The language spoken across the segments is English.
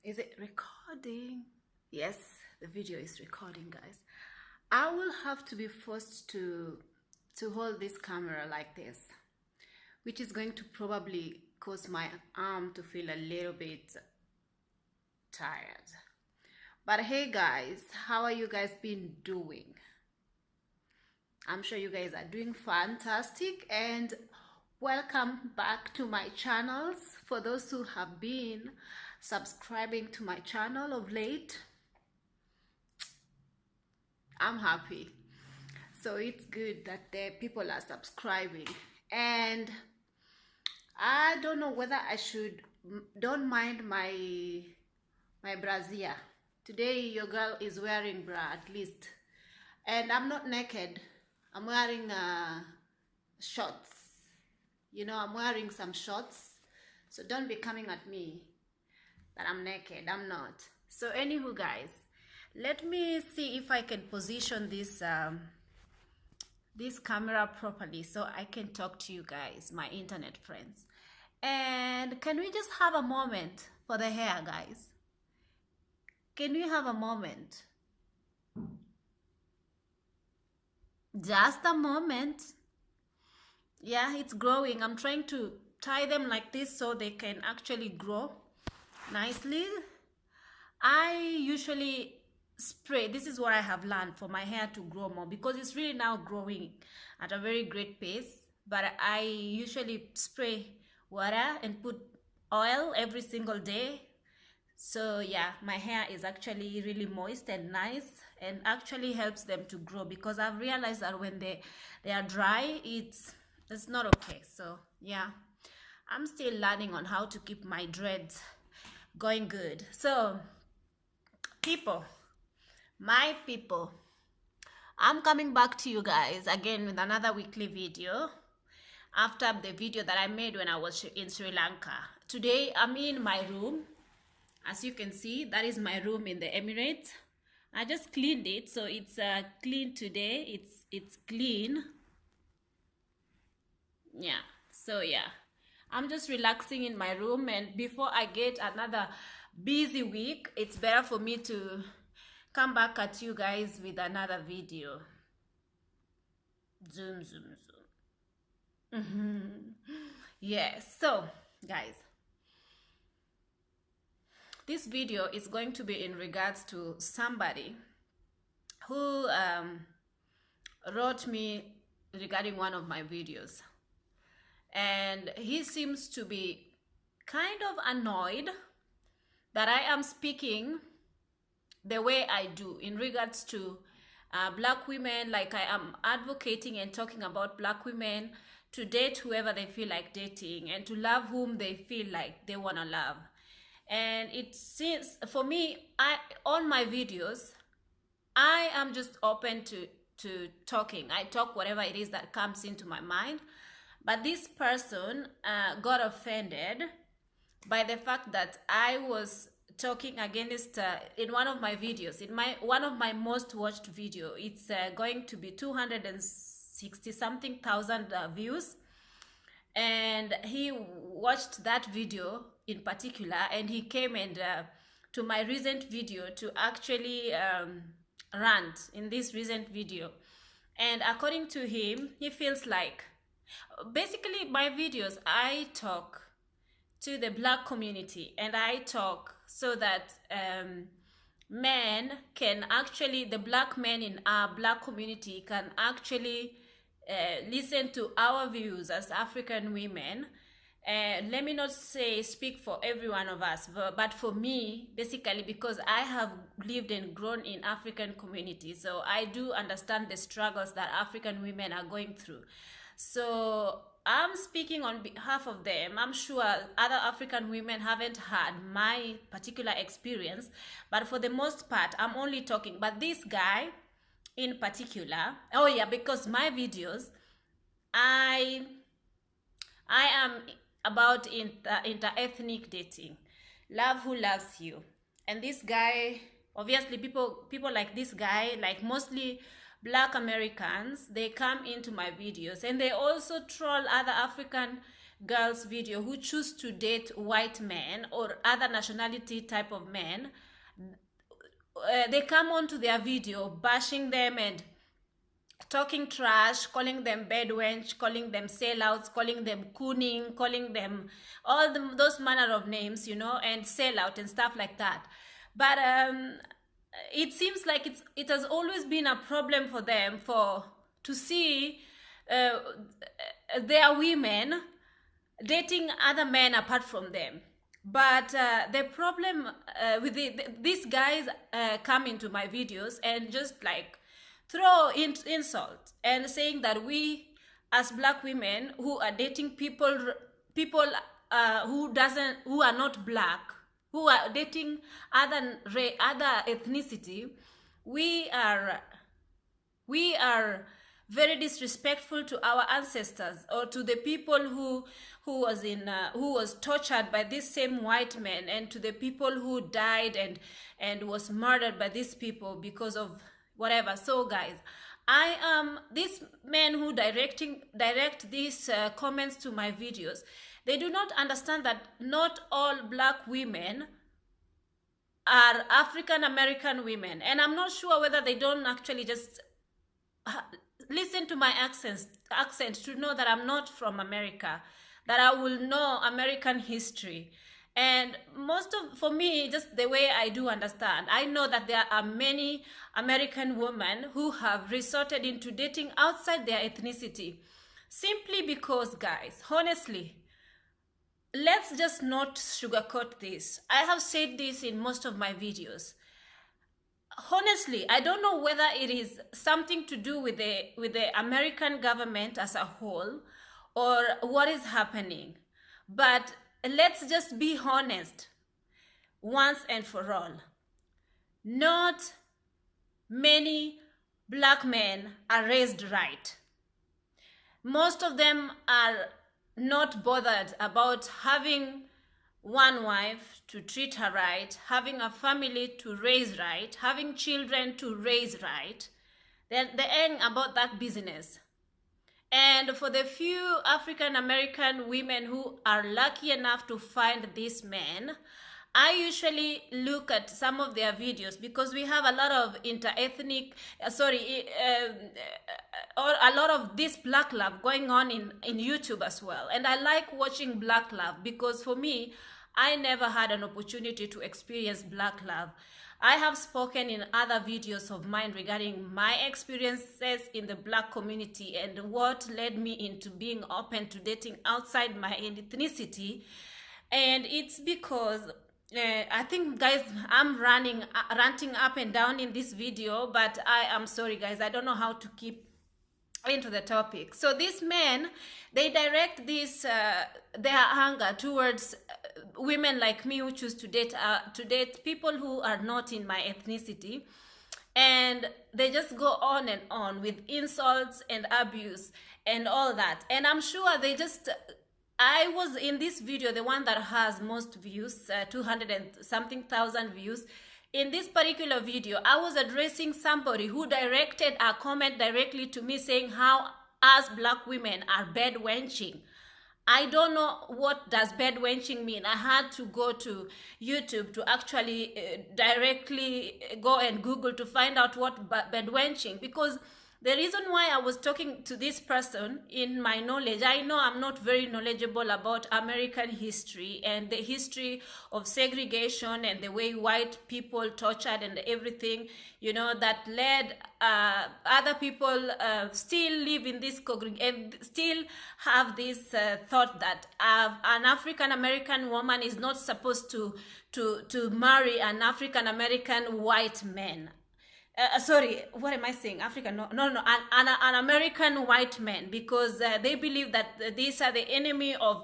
Is it recording? Yes, the video is recording, guys. I will have to be forced to hold this camera like this, which is going to probably cause my arm to feel a little bit tired. But hey guys, how are you guys been doing? I'm sure you guys are doing fantastic, and welcome back to my channels. For those who have been subscribing to my channel of late, I'm happy. So it's good that the people are subscribing, and I don't know whether I should. Don't mind my brassiere. Today your girl is wearing bra at least, and I'm not naked. I'm wearing shorts. You know, I'm wearing some shorts, so don't be coming at me that I'm naked. I'm not. So anywho, guys, let me see if I can position this this camera properly so I can talk to you guys, my internet friends. And can we just have a moment for the hair, guys? Can we have a moment? Just a moment. Yeah, it's growing. I'm trying to tie them like this so they can actually grow nicely. I usually spray. This is what I have learned for my hair to grow more, because it's really now growing at a very great pace. But I usually spray water and put oil every single day. So yeah, my hair is actually really moist and nice, and actually helps them to grow, because I've realized that when they are dry, it's not okay. So yeah, I'm still learning on how to keep my dreads going good. So people, my people, I'm coming back to you guys again with another weekly video after the video that I made when I was in Sri Lanka. Today I'm in my room. As you can see, that is my room in the Emirates. I just cleaned it, so it's clean today. It's clean. Yeah, so yeah, I'm just relaxing in my room, and before I get another busy week, it's better for me to come back at you guys with another video. Zoom, zoom, zoom. Yes, so guys, this video is going to be in regards to somebody who wrote me regarding one of my videos, and he seems to be kind of annoyed that I am speaking the way I do in regards to black women, like I am advocating and talking about black women to date whoever they feel like dating and to love whom they feel like they want to love. And it seems, for me, on my videos, I am just open to talking. I talk whatever it is that comes into my mind. But this person got offended by the fact that I was talking against in one of my videos, in one of my most watched video. It's going to be 260 something thousand views, and he watched that video in particular, and he came and to my recent video to actually rant in this recent video. And according to him, he feels like, basically my videos, I talk to the black community, and I talk so that men can actually, the black men in our black community can actually listen to our views as African women. Let me not say speak for every one of us, but for me, basically, because I have lived and grown in African communities, so I do understand the struggles that African women are going through. So I'm speaking on behalf of them. I'm sure other African women haven't had my particular experience, but for the most part, I'm only talking. But this guy in particular, oh yeah, because my videos, I am about inter-ethnic dating, love who loves you. And this guy, obviously people like this guy, like mostly black Americans, they come into my videos and they also troll other African girls video who choose to date white men or other nationality type of men, they come onto their video bashing them and talking trash, calling them bed wench, calling them sellouts, calling them cooning, calling them all those manner of names, you know, and sellout and stuff like that. But it seems like it has always been a problem for them to see their women dating other men apart from them. But the problem with these guys come into my videos and just like throw insult and saying that we as black women who are dating people who are not black, who are dating other ethnicity, we are very disrespectful to our ancestors or to the people who was tortured by these same white men, and to the people who died and was murdered by these people because of whatever. So guys, I am these men who direct these comments to my videos, they do not understand that not all black women are African American women. And I'm not sure whether they don't actually just listen to my accent to know that I'm not from America, that I will know American history. And for me, just the way I do understand, I know that there are many American women who have resorted into dating outside their ethnicity, simply because, guys, honestly, let's just not sugarcoat this. I have said this in most of my videos. Honestly, I don't know whether it is something to do with the American government as a whole or what is happening, but let's just be honest once and for all. Not many black men are raised right. Most of them are not bothered about having one wife to treat her right, having a family to raise right, having children to raise right. They ain't about that business. And for the few African American women who are lucky enough to find these men, I usually look at some of their videos because we have a lot of or a lot of this black love going on in YouTube as well. And I like watching black love because for me, I never had an opportunity to experience black love. I have spoken in other videos of mine regarding my experiences in the black community and what led me into being open to dating outside my ethnicity. And it's because I think, guys, I'm ranting up and down in this video, but I am sorry, guys, I don't know how to keep into the topic. So these men, they direct this their anger towards women like me who choose to date people who are not in my ethnicity, and they just go on and on with insults and abuse and all that. And I'm sure they just I was in this video the one that has most views, 200 and something thousand views. In this particular video, I was addressing somebody who directed a comment directly to me saying how us black women are bed wenching. I don't know what does bed wenching mean. I had to go to YouTube to actually directly go and Google to find out what bed wenching, because the reason why I was talking to this person, in my knowledge, I know I'm not very knowledgeable about American history and the history of segregation and the way white people tortured and everything, you know, that led other people still live in this and still have this thought that an African American woman is not supposed to marry an African American white man. Sorry, what am I saying? African? No, an American white man, because they believe that these are the enemy of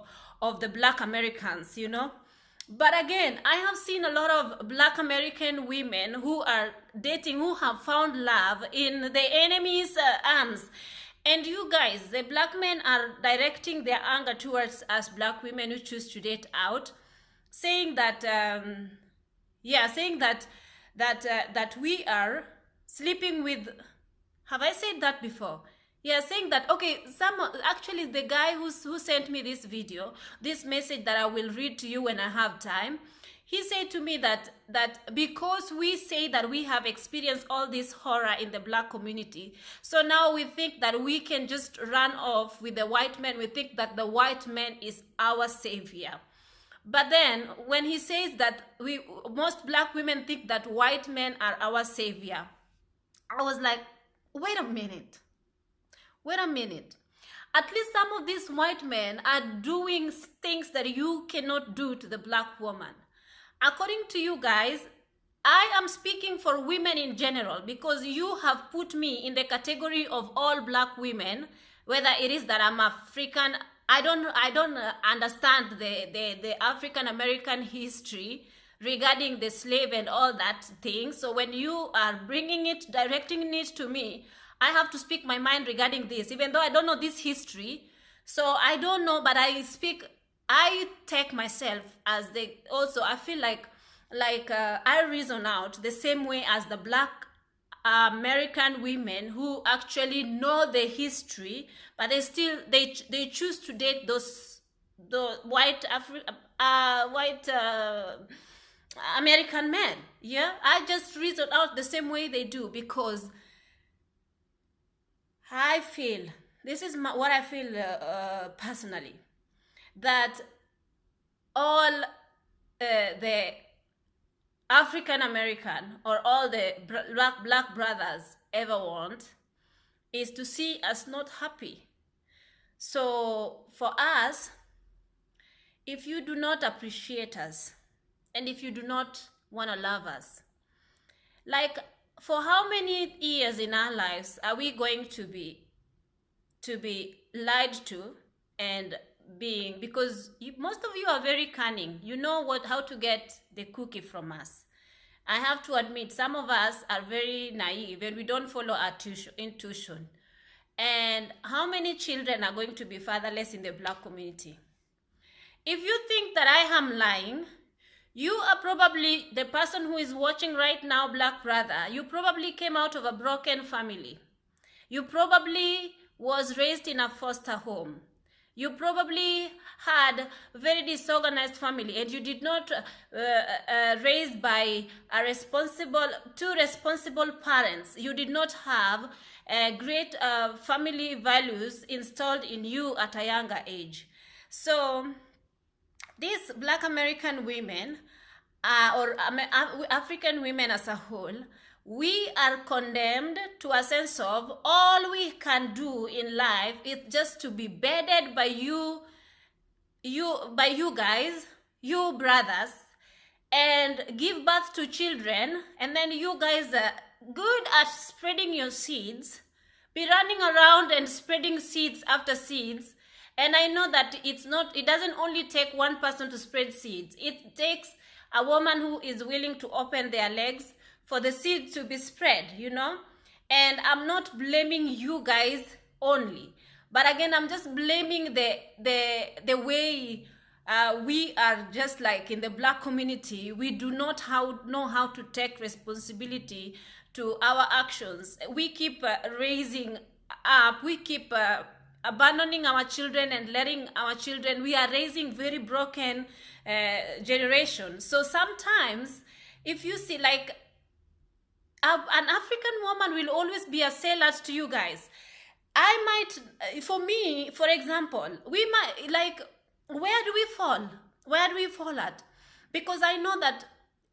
the black Americans, you know. But again, I have seen a lot of black American women who are dating, who have found love in the enemy's arms. And you guys, the black men are directing their anger towards us black women who choose to date out, saying that, that we are sleeping with, have I said that before? Yeah, saying that, okay, actually the guy who sent me this video, this message that I will read to you when I have time, he said to me that because we say that we have experienced all this horror in the black community, so now we think that we can just run off with the white man. We think that the white man is our savior. But then when he says that most black women think that white men are our savior, I was like, wait a minute. Wait a minute. At least some of these white men are doing things that you cannot do to the black woman. According to you guys, I am speaking for women in general because you have put me in the category of all black women, whether it is that I'm African. I don't understand the African American history regarding the slave and all that thing. So when you are bringing it, directing it to me, I have to speak my mind regarding this, even though I don't know this history. So I don't know, but I take myself as I feel like I reason out the same way as the black American women who actually know the history, but they choose to date the white American men. Yeah, I just reason out the same way they do because I feel, this is what I feel personally, that all the African American or all the black brothers ever want is to see us not happy. So for us, if you do not appreciate us and if you do not want to love us, like, for how many years in our lives are we going to be lied to and because most of you are very cunning. You know how to get the cookie from us. I have to admit, some of us are very naive and we don't follow our intuition. And how many children are going to be fatherless in the black community? If you think that I am lying, you are probably the person who is watching right now, black brother. You probably came out of a broken family. You probably was raised in a foster home. You probably had a very disorganized family and you did not raised by two responsible parents. You did not have great family values installed in you at a younger age. So these black American women or African women as a whole, we are condemned to a sense of all we can do in life is just to be bedded by you guys, you brothers, and give birth to children, and then you guys are good at spreading your seeds, be running around and spreading seeds after seeds. And I know that it doesn't only take one person to spread seeds. It takes a woman who is willing to open their legs for the seed to be spread, you know? And I'm not blaming you guys only. But again, I'm just blaming the way we are, just like in the black community. We do not know how to take responsibility to our actions. We keep raising up. We keep abandoning our children and letting our children. We are raising very broken generation. So sometimes, if you see, like, an African woman will always be a sellout to you guys. I might, for me, for example, we might, like, where do we fall? Where do we fall at? Because I know that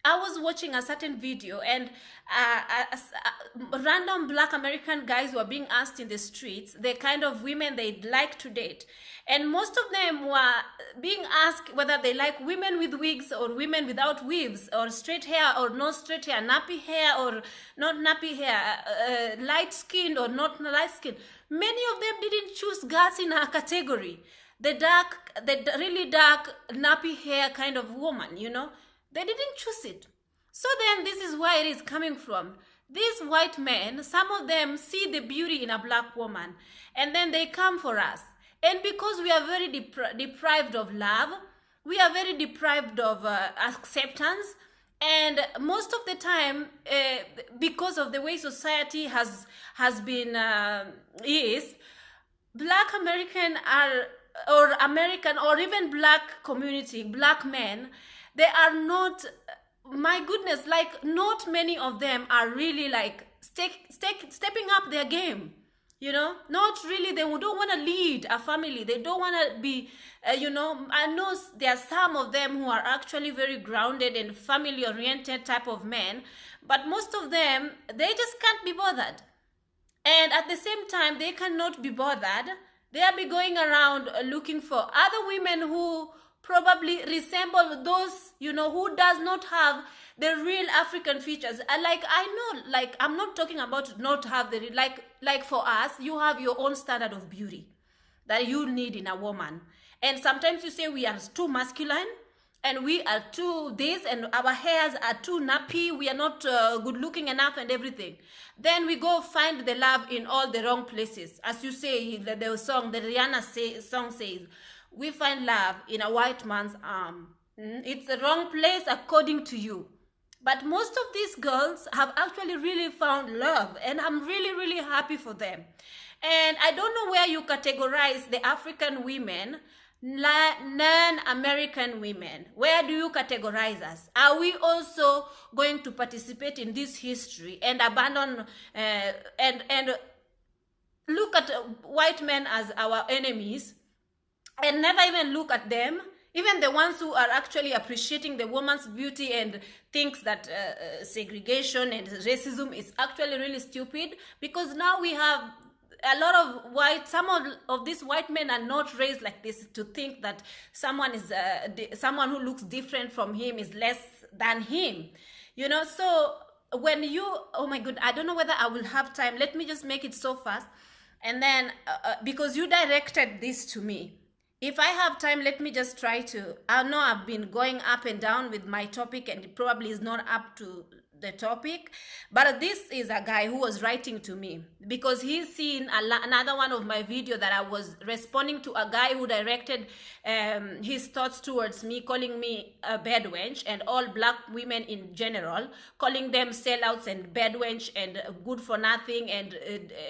I was watching a certain video and random black American guys were being asked in the streets the kind of women they'd like to date. And most of them were being asked whether they like women with wigs or women without weaves, or straight hair or no straight hair, nappy hair or not nappy hair, light skinned or not light skinned. Many of them didn't choose girls in her category. The really dark nappy hair kind of woman, you know. They didn't choose it. So then this is where it is coming from. These white men, some of them see the beauty in a black woman and then they come for us. And because we are very deprived of love, we are very deprived of acceptance, And most of the time, because of the way society has been is, Black American are, or American, or even Black community, Black men, they are not, my goodness, like not many of them are really like stepping up their game. You know, not really. They don't want to lead a family. They don't want to be, you know, I know there are some of them who are actually very grounded and family oriented type of men, but most of them, they just can't be bothered. And at the same time, they cannot be bothered. They'll be going around looking for other women who probably resemble those, you know, who does not have the real African features. Like, I know, like, I'm not talking about not have the, like for us, you have your own standard of beauty that you need in a woman. And sometimes you say we are too masculine, and we are too this, and our hairs are too nappy, we are not good looking enough and everything. Then we go find the love in all the wrong places. As you say, the song, the Rihanna song says, we find love in a white man's arm. It's the wrong place according to you. But most of these girls have actually really found love, and I'm really, really happy for them. And I don't know where you categorize the African women, non-American women. Where do you categorize us? Are we also going to participate in this history and abandon and look at white men as our enemies and never even look at them? Even the ones who are actually appreciating the woman's beauty and thinks that segregation and racism is actually really stupid, because now we have a lot of some of these white men are not raised like this, to think that someone is someone who looks different from him is less than him, you know. So when you, oh my god, I don't know whether I will have time. Let me just make it so fast, and then because you directed this to me, if I have time, let me just try to, I know I've been going up and down with my topic and it probably is not up to the topic, but this is a guy who was writing to me because he's seen another one of my video that I was responding to a guy who directed his thoughts towards me, calling me a bedwench, and all black women in general, calling them sellouts and bedwench and good for nothing and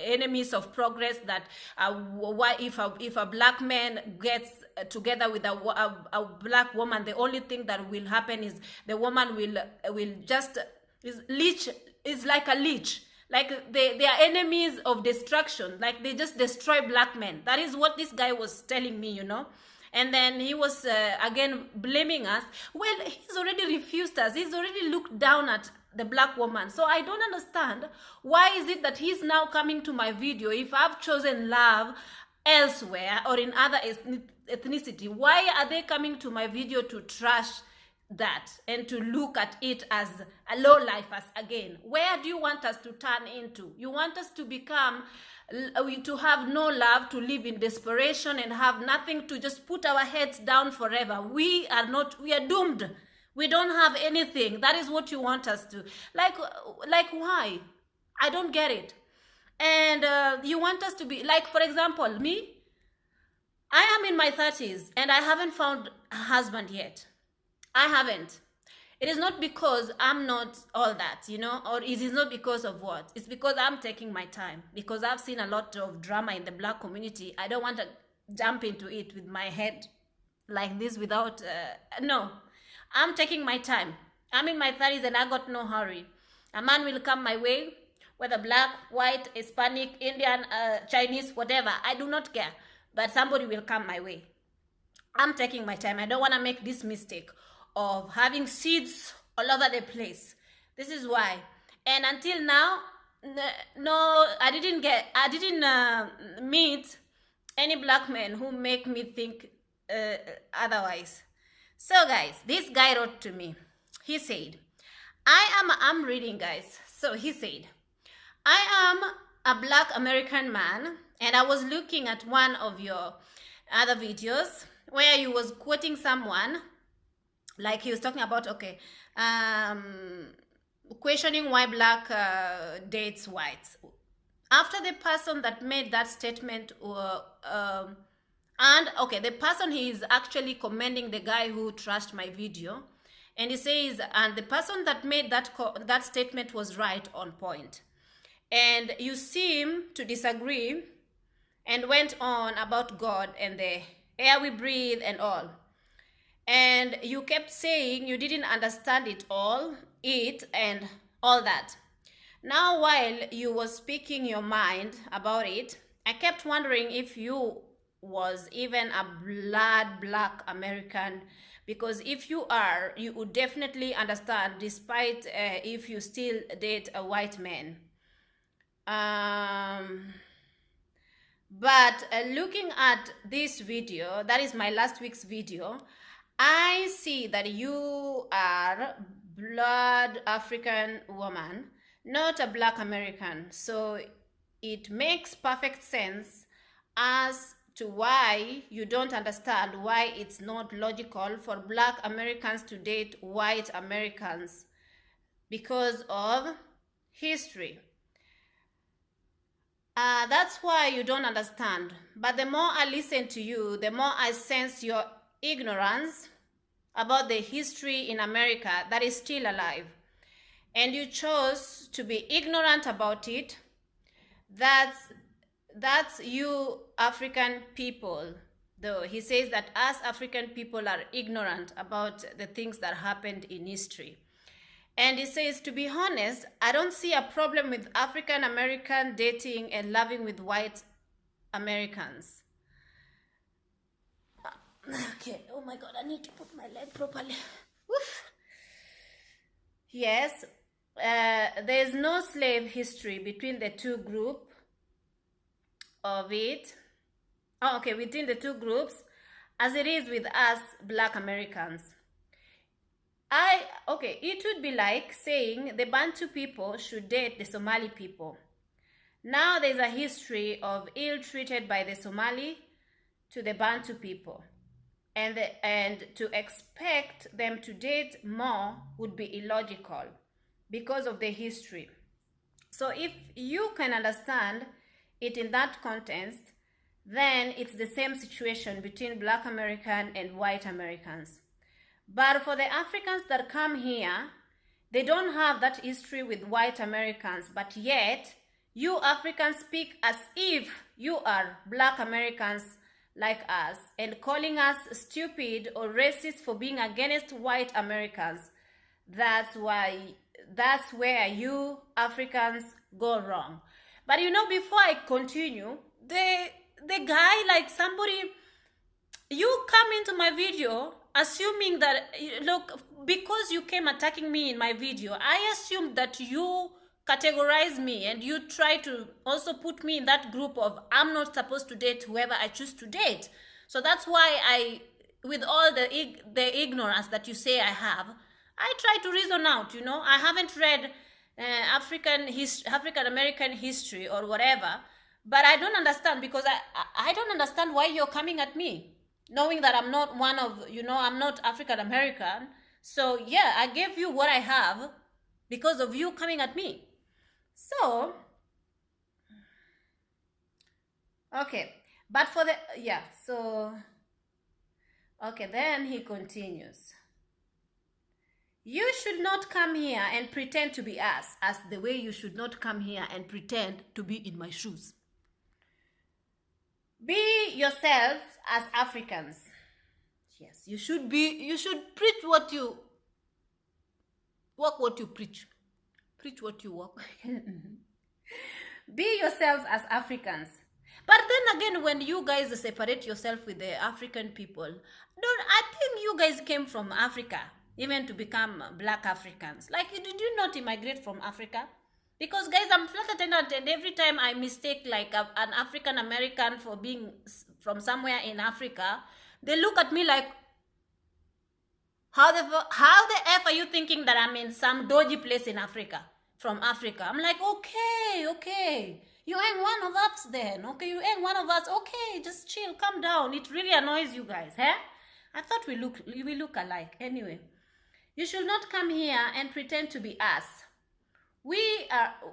enemies of progress. That if a black man gets together with a black woman, the only thing that will happen is the woman will just is like a leech, like they are enemies of destruction, like they just destroy black men. That is what this guy was telling me, you know. And then he was again blaming us. Well, he's already refused us, he's already looked down at the black woman. So I don't understand why is it that he's now coming to my video. If I've chosen love elsewhere or in other ethnicity, why are they coming to my video to trash that and to look at it as a low life as again? Where do you want us to turn into? You want us to become, to have no love, to live in desperation and have nothing, to just put our heads down forever? We are doomed. We don't have anything. That is what you want us to. Like why? I don't get it. And you want us to be, like, for example, me, I am in my 30s and I haven't found a husband yet. I haven't. It is not because I'm not all that, you know, or it is not because of what. It's because I'm taking my time, because I've seen a lot of drama in the black community. I don't want to jump into it with my head like this without, no. I'm taking my time. I'm in my 30s and I got no hurry. A man will come my way, whether black, white, Hispanic, Indian, Chinese, whatever. I do not care. But somebody will come my way. I'm taking my time. I don't want to make this mistake of having seeds all over the place. This is why. And until now, no, I didn't meet any black men who make me think otherwise. So guys, this guy wrote to me. He said, I'm reading, guys. So he said, I am a black American man, and I was looking at one of your other videos where you was quoting someone, like he was talking about, okay, questioning why black dates whites. After the person that made that statement, and okay, the person, he is actually commending the guy who trashed my video, And he says, and the person that made that statement was right on point. And you seem to disagree, and went on about God and the air we breathe and all. And you kept saying you didn't understand it and all that. Now, while you were speaking your mind about it, I kept wondering if you was even a black American, because if you are, you would definitely understand, despite if you still date a white man. But looking at this video, that is my last week's video, I see that you are blood African woman, not a black American. So it makes perfect sense as to why you don't understand why it's not logical for black Americans to date white Americans because of history. That's why you don't understand. But the more I listen to you, the more I sense your ignorance about the history in America that is still alive. And you chose to be ignorant about it. That's you African people. Though he says that us African people are ignorant about the things that happened in history. And he says, to be honest, I don't see a problem with African American dating and loving with white Americans. Okay, oh my God, I need to put my leg properly. Oof. Yes, there's no slave history between the two groups of it. Oh, okay, within the two groups, as it is with us black Americans. It would be like saying the Bantu people should date the Somali people. Now there's a history of ill treated by the Somali to the Bantu people. And to expect them to date more would be illogical because of the history. So if you can understand it in that context, then it's the same situation between black American and white Americans. But for the Africans that come here, they don't have that history with white Americans, but yet you Africans speak as if you are black Americans like us and calling us stupid or racist for being against white Americans. That's where you Africans go wrong. But you know, before I continue, the guy, like somebody, you come into my video assuming that, look, because you came attacking me in my video, I assumed that you categorize me and you try to also put me in that group of I'm not supposed to date whoever I choose to date. So that's why with all the ignorance that you say I have, I try to reason out, you know. I haven't read African American history or whatever, but I don't understand, because I don't understand why you're coming at me, knowing that I'm not one of, you know, I'm not African American. So yeah, I gave you what I have because of you coming at me. So, okay, but for the, yeah, so, okay, then he continues. You should not come here and pretend to be us, as the way you should not come here and pretend to be in my shoes. Be yourselves as Africans. Yes, you should preach what you walk, what you preach. Preach what you walk. Be yourselves as Africans. But then again, when you guys separate yourself with the African people, I think you guys came from Africa, even to become black Africans. Like, did you not immigrate from Africa? Because guys, I'm flight attendant, and every time I mistake like an African American for being from somewhere in Africa, they look at me like, how the F are you thinking that I'm in some dodgy place in Africa, from Africa? I'm like, okay. You ain't one of us then. Okay, you ain't one of us. Okay, just chill, calm down. It really annoys you guys, eh? I thought we look alike. Anyway, you should not come here and pretend to be us.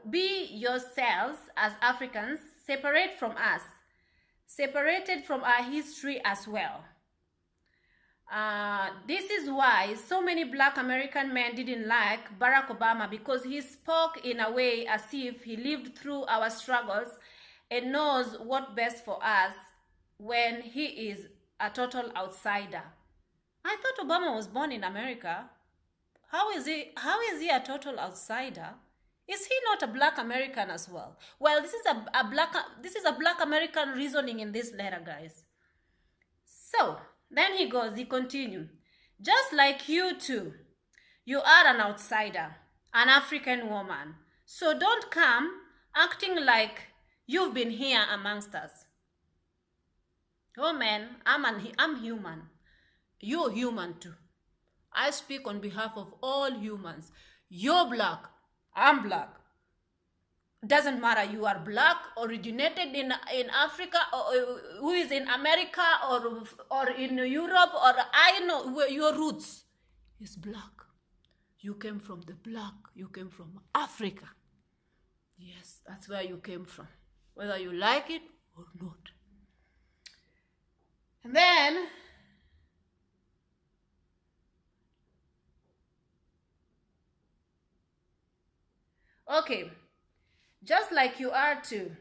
Be yourselves as Africans, separate from us, separated from our history as well. This is why so many black American men didn't like Barack Obama, because he spoke in a way as if he lived through our struggles and knows what's best for us when he is a total outsider. I thought Obama was born in America. How is he a total outsider? Is he not a black American as well? Well, this is a black American reasoning in this letter, guys. So then he continues. Just like you too, you are an outsider, an African woman. So don't come acting like you've been here amongst us. Oh man, I'm human. You're human too. I speak on behalf of all humans. You're black. I'm black. Doesn't matter, you are black, originated in Africa, or who is in America, or in Europe, or I know where your roots is black. You came from the black. You came from Africa. Yes, that's where you came from, whether you like it or not. And then okay, just like you are too.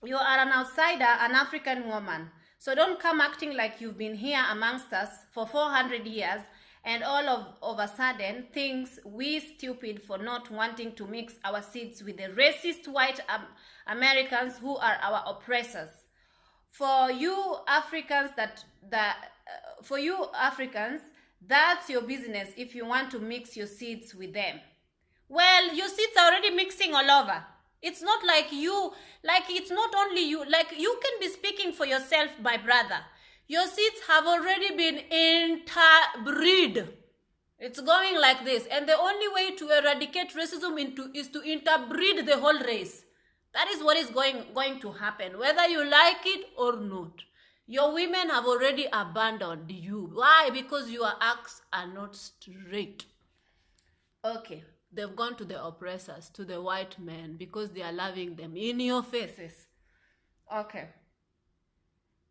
You are an outsider, an African woman. So don't come acting like you've been here amongst us for 400 years and all of a sudden thinks we stupid for not wanting to mix our seeds with the racist white Americans who are our oppressors. For you Africans, that's your business if you want to mix your seeds with them. Well, your seeds are already mixing all over. It's not like it's not only you, like you can be speaking for yourself, my brother. Your seeds have already been interbreed. It's going like this. And the only way to eradicate racism is to interbreed the whole race. That is what is going to happen, whether you like it or not. Your women have already abandoned you. Why? Because your acts are not straight. Okay. They've gone to the oppressors, to the white men, because they are loving them in your faces. Okay.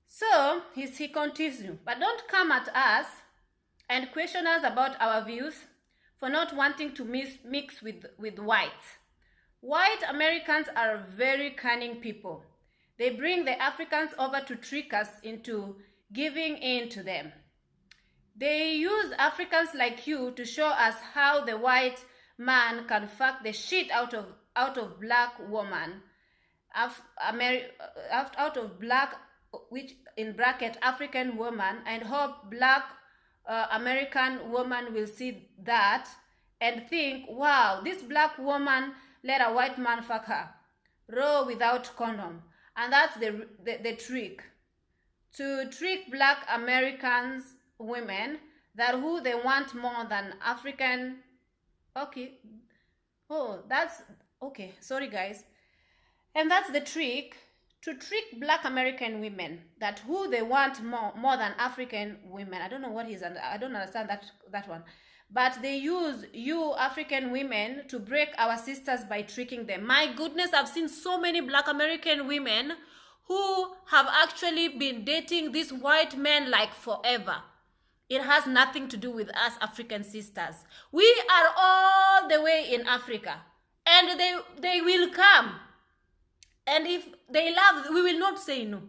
So, he continues, but don't come at us and question us about our views for not wanting to mix with whites. White Americans are very cunning people. They bring the Africans over to trick us into giving in to them. They use Africans like you to show us how the white man can fuck the shit out of black woman, out of black, which in bracket African woman, and hope black American woman will see that and think, wow, this black woman let a white man fuck her, raw without condom. And that's the trick, to trick black Americans women that who they want more than African. Okay. Oh, that's okay. Sorry, guys. And that's the trick, to trick black American women that who they want more than African women. I don't know what he's under. I don't understand that one. But they use you African women to break our sisters by tricking them. My goodness, I've seen so many black American women who have actually been dating these white men like forever. It has nothing to do with us African sisters. We are all the way in Africa. And they will come. And if they love, we will not say no.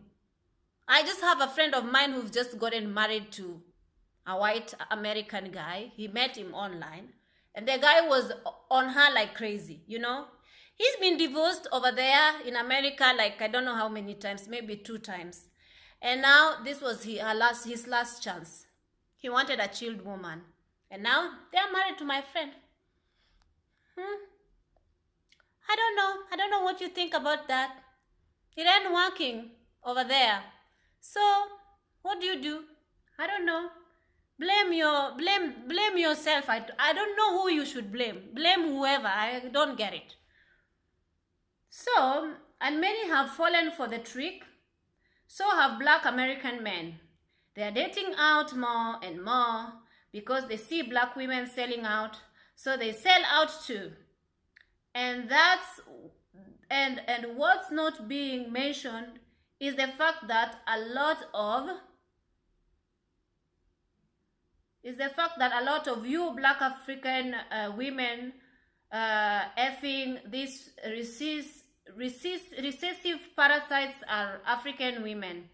I just have a friend of mine who's just gotten married to a white American guy. He met him online. And the guy was on her like crazy, you know. He's been divorced over there in America like I don't know how many times, maybe 2 times. And now this was his last chance. He wanted a chilled woman. And now they are married to my friend. I don't know. I don't know what you think about that. It ain't working over there. So, what do? I don't know. Blame yourself. I don't know who you should blame. Blame whoever. I don't get it. So, and many have fallen for the trick. So have black American men. They are dating out more and more because they see black women selling out, so they sell out too. And what's not being mentioned is the fact that a lot of is the fact that a lot of you Black African women effing these recessive parasites are African women.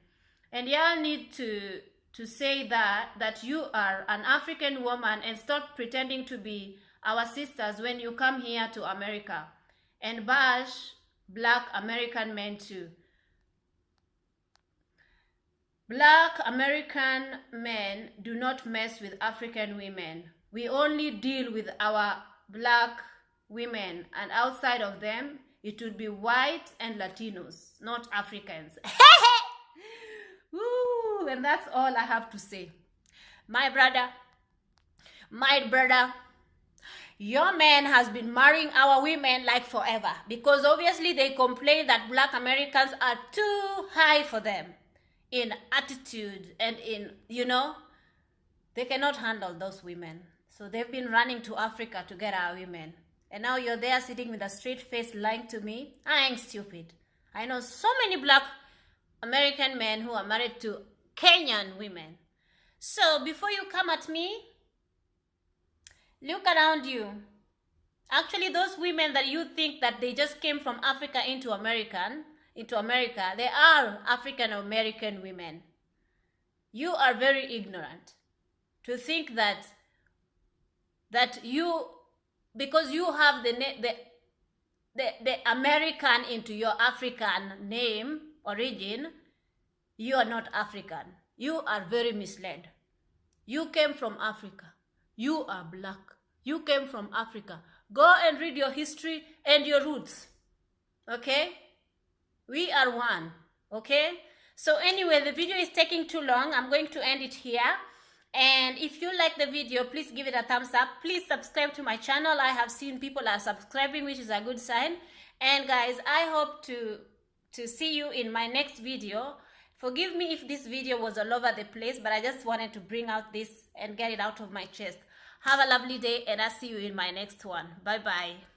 And y'all need to say that you are an African woman and stop pretending to be our sisters when you come here to America and bash Black American men too. Black American men do not mess with African women. We only deal with our Black women, and outside of them, it would be white and Latinos, not Africans. Woo, and that's all I have to say. My brother, your man has been marrying our women like forever, because obviously they complain that Black Americans are too high for them in attitude and in, they cannot handle those women. So they've been running to Africa to get our women. And now you're there sitting with a straight face lying to me. I ain't stupid. I know so many Black American men who are married to Kenyan women. So before you come at me, look around you. Actually, those women that you think that they just came from Africa into America, they are African American women. You are very ignorant to think that you, because you have the American into your African name, origin, you are not African. You are very misled. You came from Africa. You are Black. You came from Africa. Go and read your history and your roots. Okay? We are one. Okay? So anyway, the video is taking too long. I'm going to end it here. And if you like the video, please give it a thumbs up. Please subscribe to my channel. I have seen people are subscribing, which is a good sign. And guys, I hope to see you in my next video. Forgive me if this video was all over the place, but I just wanted to bring out this and get it out of my chest. Have a lovely day, and I'll see you in my next one. Bye-bye.